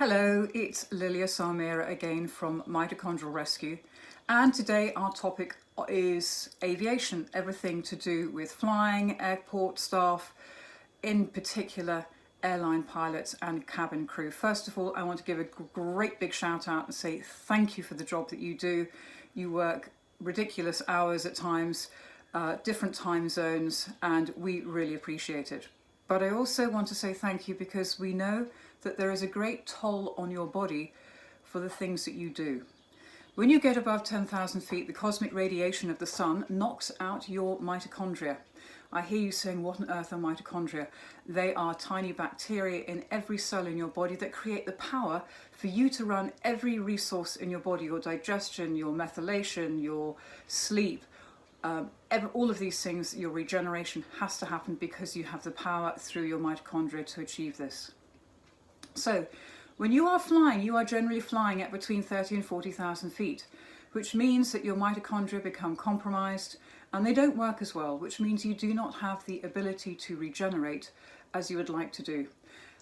Hello, it's Lilia Samira again from Mitochondrial Rescue, and today our topic is aviation, everything to do with flying, airport staff, in particular airline pilots and cabin crew. First of all, I want to give a great big shout out and say thank you for the job that you do. You work ridiculous hours at times, different time zones, and we really appreciate it. But I also want to say thank you because we know that there is a great toll on your body for the things that you do. When you get above 10,000 feet, the cosmic radiation of the sun knocks out your mitochondria. I hear you saying, what on earth are mitochondria? They are tiny bacteria in every cell in your body that create the power for you to run every resource in your body, your digestion, your methylation, your sleep, all of these things. Your regeneration has to happen because you have the power through your mitochondria to achieve this. So when you are flying, you are generally flying at between 30 and 40,000 feet, which means that your mitochondria become compromised and they don't work as well, which means you do not have the ability to regenerate as you would like to do.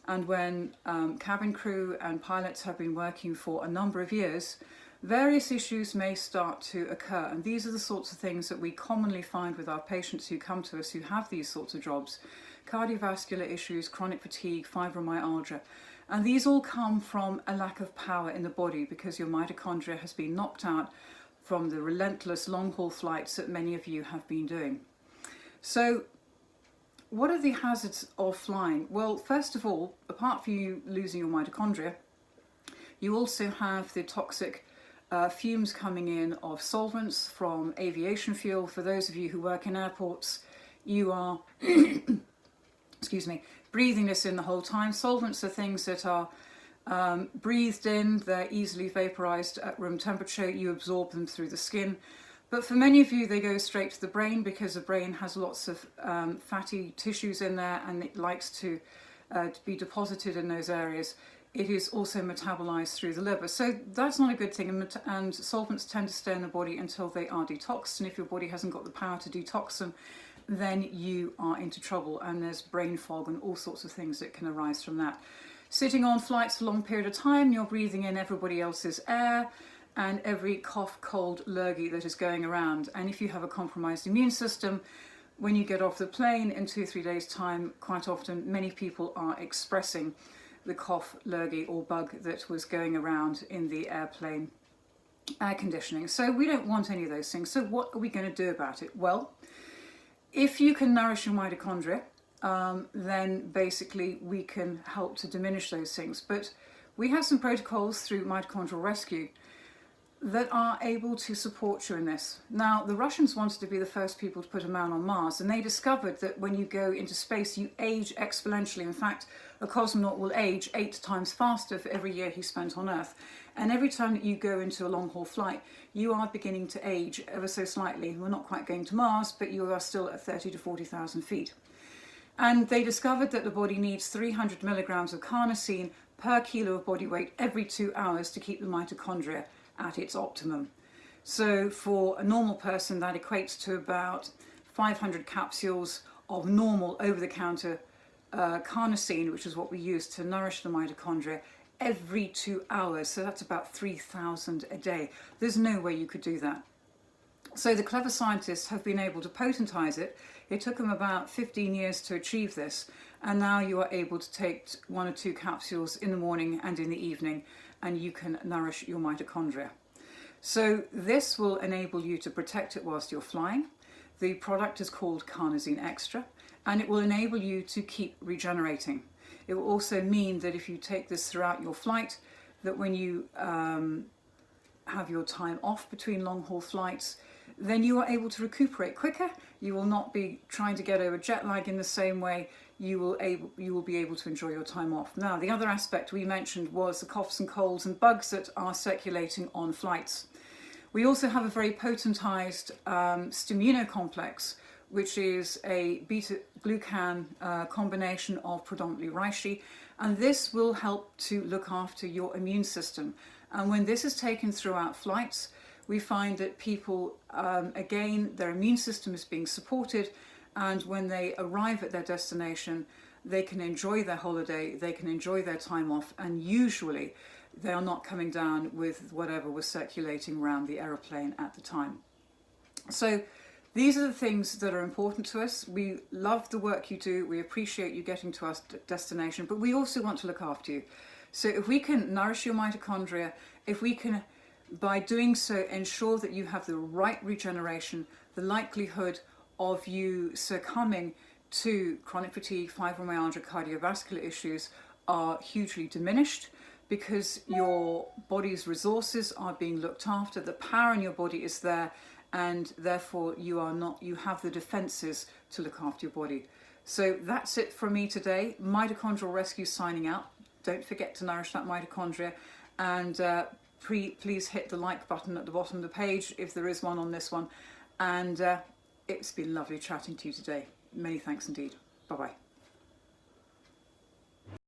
And when cabin crew and pilots have been working for a number of years, various issues may start to occur. And these are the sorts of things that we commonly find with our patients who come to us who have these sorts of jobs: cardiovascular issues, chronic fatigue, fibromyalgia. And these all come from a lack of power in the body because your mitochondria has been knocked out from the relentless long-haul flights that many of you have been doing. So what are the hazards of flying? Well, first of all, apart from you losing your mitochondria, you also have the toxic fumes coming in of solvents from aviation fuel. For those of you who work in airports, you are excuse me, breathing this in the whole time. Solvents are things that are breathed in, they're easily vaporized at room temperature, you absorb them through the skin. But for many of you, they go straight to the brain because the brain has lots of fatty tissues in there and it likes to be deposited in those areas. It is also metabolized through the liver. So that's not a good thing, and solvents tend to stay in the body until they are detoxed, and if your body hasn't got the power to detox them, then you are into trouble, and there's brain fog and all sorts of things that can arise from that. Sitting on flights for a long period of time, you're breathing in everybody else's air and every cough, cold, lurgy that is going around. And if you have a compromised immune system, when you get off the plane in 2 or 3 days' time, quite often many people are expressing the cough, lurgy or bug that was going around in the airplane air conditioning. So we don't want any of those things. So what are we going to do about it? Well, if you can nourish your mitochondria, then basically we can help to diminish those things. But we have some protocols through Mitochondrial Rescue that are able to support you in this. Now, the Russians wanted to be the first people to put a man on Mars, and they discovered that when you go into space, you age exponentially. In fact, a cosmonaut will age 8 times faster for every year he spent on Earth. And every time that you go into a long-haul flight, you are beginning to age ever so slightly. We're not quite going to Mars, but you are still at 30 to 40,000 feet. And they discovered that the body needs 300 milligrams of carnosine per kilo of body weight every 2 hours to keep the mitochondria at its optimum. So for a normal person, that equates to about 500 capsules of normal over-the-counter carnosine, which is what we use to nourish the mitochondria, every 2 hours. So that's about 3,000 a day. There's no way you could do that. So the clever scientists have been able to potentize it. It took them about 15 years to achieve this, and now you are able to take 1 or 2 capsules in the morning and in the evening, and you can nourish your mitochondria. So this will enable you to protect it whilst you're flying. The product is called Carnosine Extra, and it will enable you to keep regenerating. It will also mean that if you take this throughout your flight, that when you have your time off between long-haul flights, then you are able to recuperate quicker. You will not be trying to get over jet lag in the same way. You will be able to enjoy your time off. Now, the other aspect we mentioned was the coughs and colds and bugs that are circulating on flights. We also have a very potentized stimulinocomplex, which is a beta-glucan combination of predominantly reishi, and this will help to look after your immune system. And when this is taken throughout flights, we find that people, again, their immune system is being supported, and when they arrive at their destination, they can enjoy their holiday, they can enjoy their time off, and usually they are not coming down with whatever was circulating around the aeroplane at the time. So these are the things that are important to us. We love the work you do. We appreciate you getting to our destination, but we also want to look after you. So if we can nourish your mitochondria, if we can, by doing so, ensure that you have the right regeneration, the likelihood of you succumbing to chronic fatigue, fibromyalgia, cardiovascular issues are hugely diminished, because your body's resources are being looked after, the power in your body is there, and therefore you have the defenses to look after your body. So that's it from me today. Mitochondrial Rescue signing out. Don't forget to nourish that mitochondria, and please hit the like button at the bottom of the page if there is one on this one. And it's been lovely chatting to you today. Many thanks indeed. Bye bye.